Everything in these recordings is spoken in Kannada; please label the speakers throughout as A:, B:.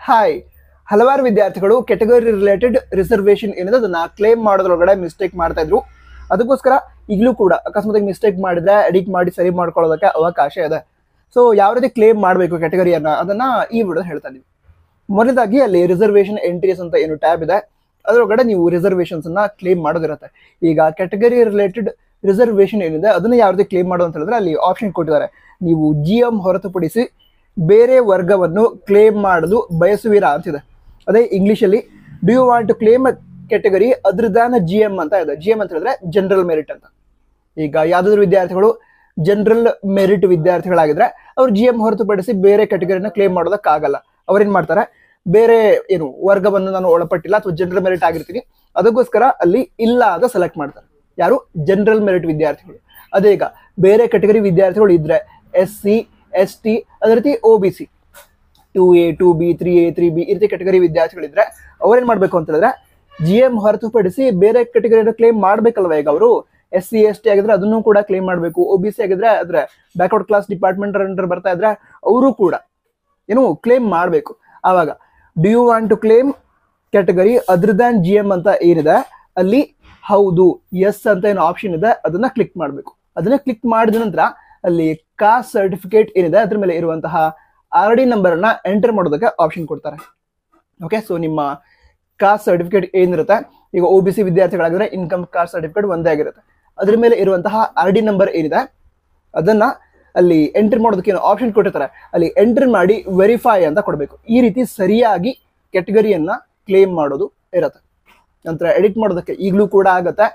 A: ಹಾಯ್, ಹಲವಾರು ವಿದ್ಯಾರ್ಥಿಗಳು ಕೆಟಗರಿ ರಿಲೇಟೆಡ್ ರಿಸರ್ವೇಶನ್ ಏನಿದೆ ಅದನ್ನ ಕ್ಲೇಮ್ ಮಾಡೋದ್ರೊಳಗಡೆ ಮಿಸ್ಟೇಕ್ ಮಾಡ್ತಾ ಇದ್ರು. ಅದಕ್ಕೋಸ್ಕರ ಈಗಲೂ ಕೂಡ ಅಕಸ್ಮಾತ್ ಮಿಸ್ಟೇಕ್ ಮಾಡಿದ್ರೆ ಎಡಿಟ್ ಮಾಡಿ ಸರಿ ಮಾಡ್ಕೊಳ್ಳೋದಕ್ಕೆ ಅವಕಾಶ ಇದೆ. ಸೊ ಯಾವ ರೀತಿ ಕ್ಲೇಮ್ ಮಾಡಬೇಕು ಕೆಟಗರಿಯನ್ನ ಅದನ್ನ ಈ ವಿಡಿಯೋ ಹೇಳ್ತಾ ಇದೀವಿ. ಮೊದಲದಾಗಿ ಅಲ್ಲಿ ರಿಸರ್ವೇಶನ್ ಎಂಟ್ರೀಸ್ ಅಂತ ಏನು ಟ್ಯಾಬ್ ಇದೆ ಅದರೊಳಗಡೆ ನೀವು ರಿಸರ್ವೇಶನ್ಸ್ ಅನ್ನ ಕ್ಲೇಮ್ ಮಾಡೋದಿರುತ್ತೆ. ಈಗ ಕೆಟಗರಿ ರಿಲೇಟೆಡ್ ರಿಸರ್ವೇಶನ್ ಏನಿದೆ ಅದನ್ನ ಯಾವ ರೀತಿ ಕ್ಲೇಮ್ ಮಾಡೋದು ಅಂತ ಹೇಳಿದ್ರೆ ಅಲ್ಲಿ ಆಪ್ಷನ್ ಕೊಟ್ಟಿದ್ದಾರೆ. ನೀವು GM ಹೊರತುಪಡಿಸಿ ಬೇರೆ ವರ್ಗವನ್ನು ಕ್ಲೇಮ್ ಮಾಡಲು ಬಯಸುವಿರಾ ಅಂತಿದೆ. ಅದೇ ಇಂಗ್ಲಿಷಲ್ಲಿ do you want to claim category other than GM ಅಂತ ಇದೆ. GM ಅಂತ ಹೇಳಿದ್ರೆ ಜನರಲ್ ಮೆರಿಟ್ ಅಂತ. ಈಗ ಯಾವ್ದಾದ್ರು ವಿದ್ಯಾರ್ಥಿಗಳು ಜನರಲ್ ಮೆರಿಟ್ ವಿದ್ಯಾರ್ಥಿಗಳಾಗಿದ್ರೆ ಅವ್ರು GM ಹೊರತುಪಡಿಸಿ ಬೇರೆ ಕೆಟಗರಿನ ಕ್ಲೇಮ್ ಮಾಡೋದಕ್ಕಾಗಲ್ಲ. ಅವ್ರೇನ್ ಮಾಡ್ತಾರೆ, ಬೇರೆ ಏನು ವರ್ಗವನ್ನು ನಾನು ಒಳಪಟ್ಟಿಲ್ಲ ಅಥವಾ ಜನರಲ್ ಮೆರಿಟ್ ಆಗಿರ್ತೀನಿ ಅದಕ್ಕೋಸ್ಕರ ಅಲ್ಲಿ ಇಲ್ಲ ಅಂತ ಸೆಲೆಕ್ಟ್ ಮಾಡ್ತಾರೆ. ಯಾರು? ಜನರಲ್ ಮೆರಿಟ್ ವಿದ್ಯಾರ್ಥಿಗಳು. ಅದೇ ಈಗ ಬೇರೆ ಕೆಟಗರಿ ವಿದ್ಯಾರ್ಥಿಗಳು ಇದ್ರೆ SC ST ಅದೇ ರೀತಿ OBC 2A 2B 3A 3B ಈ ರೀತಿ ಕೆಟಗರಿ ವಿದ್ಯಾರ್ಥಿಗಳಿದ್ರೆ ಅವ್ರೇನ್ ಮಾಡ್ಬೇಕು ಅಂತ ಹೇಳಿದ್ರೆ GM ಹೊರತುಪಡಿಸಿ ಬೇರೆ ಕೆಟಗರಿನ ಕ್ಲೇಮ್ ಮಾಡ್ಬೇಕಲ್ವಾ. ಈಗ ಅವರು SC ST ಆಗಿದ್ರೆ ಅದನ್ನು ಕೂಡ ಕ್ಲೇಮ್ ಮಾಡಬೇಕು. OBC ಆಗಿದ್ರೆ ಅದ್ರೆ ಬ್ಯಾಕ್ವರ್ಡ್ ಕ್ಲಾಸ್ ಡಿಪಾರ್ಟ್ಮೆಂಟ್ ಅಂಡರ್ ಬರ್ತಾ ಇದ್ರೆ ಅವರು ಕೂಡ ಏನು ಕ್ಲೇಮ್ ಮಾಡಬೇಕು. ಆವಾಗ do you want to claim category other than GM ಅಂತ ಏನಿದೆ ಅಲ್ಲಿ ಹೌದು ಎಸ್ ಅಂತ ಏನು ಆಪ್ಷನ್ ಇದೆ ಅದನ್ನ ಕ್ಲಿಕ್ ಮಾಡಬೇಕು. ಅದನ್ನ ಕ್ಲಿಕ್ ಮಾಡಿದ ನಂತರ ಅಲ್ಲಿ ಕಾಸ್ಟ್ ಸರ್ಟಿಫಿಕೇಟ್ ಏನಿದೆ ಅದ್ರ ಮೇಲೆ ಇರುವಂತಹ RD ನಂಬರ್ ಅನ್ನ ಎಂಟರ್ ಮಾಡೋದಕ್ಕೆ ಆಪ್ಷನ್ ಕೊಡ್ತಾರೆ. ಓಕೆ, ಸೊ ನಿಮ್ಮ ಕಾಸ್ಟ್ ಸರ್ಟಿಫಿಕೇಟ್ ಏನಿರುತ್ತೆ, ಈಗ OBC ವಿದ್ಯಾರ್ಥಿಗಳಾಗಿದ್ರೆ ಇನ್ಕಮ್ ಕಾಸ್ಟ್ ಸರ್ಟಿಫಿಕೇಟ್ ಒಂದೇ ಆಗಿರುತ್ತೆ. ಅದ್ರ ಮೇಲೆ ಇರುವಂತಹ RD ನಂಬರ್ ಏನಿದೆ ಅದನ್ನ ಅಲ್ಲಿ ಎಂಟರ್ ಮಾಡೋದಕ್ಕೆ ಏನು ಆಪ್ಷನ್ ಕೊಟ್ಟಿರ್ತಾರೆ ಅಲ್ಲಿ ಎಂಟರ್ ಮಾಡಿ ವೆರಿಫೈ ಅಂತ ಕೊಡಬೇಕು. ಈ ರೀತಿ ಸರಿಯಾಗಿ ಕೆಟಗರಿಯನ್ನ ಕ್ಲೇಮ್ ಮಾಡೋದು ಇರುತ್ತೆ. ನಂತರ ಎಡಿಟ್ ಮಾಡೋದಕ್ಕೆ ಈಗಲೂ ಕೂಡ ಆಗತ್ತೆ.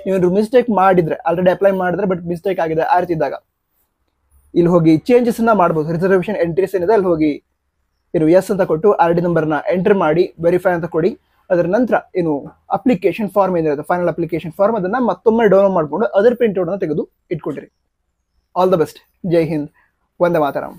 A: ನೀವೇನು ಮಿಸ್ಟೇಕ್ ಮಾಡಿದ್ರೆ ಆಲ್ರೆಡಿ ಅಪ್ಲೈ ಮಾಡಿದ್ರೆ ಬಟ್ ಮಿಸ್ಟೇಕ್ ಆಗಿದೆ ಆ ರೀತಿ ಇದ್ದಾಗ ಇಲ್ಲಿ ಹೋಗಿ ಚೇಂಜಸ್ ಅನ್ನ ಮಾಡ್ಬೋದು. ರಿಸರ್ವೇಶನ್ ಎಂಟ್ರೀಸ್ ಏನಿದೆ ಅಲ್ಲಿ ಹೋಗಿ ಏನು ಎಸ್ ಅಂತ ಕೊಟ್ಟು RD ನಂಬರ್ನ ಎಂಟರ್ ಮಾಡಿ ವೆರಿಫೈ ಅಂತ ಕೊಡಿ. ಅದರ ನಂತರ ಏನು ಅಪ್ಲಿಕೇಶನ್ ಫಾರ್ಮ್ ಏನಿರುತ್ತೆ ಫೈನಲ್ ಅಪ್ಲಿಕೇಶನ್ ಫಾರ್ಮ್ ಅದನ್ನ ಮತ್ತೊಮ್ಮೆ ಡೌನ್ಲೋಡ್ ಮಾಡ್ಕೊಂಡು ಅದರ ಪ್ರಿಂಟ್ ಔಟ್ ಅನ್ನು ತೆಗೆದು ಇಟ್ಕೊಂಡಿರಿ. All the best. ಜೈ ಹಿಂದ್. ವಂದೇ ಮಾತರಂ.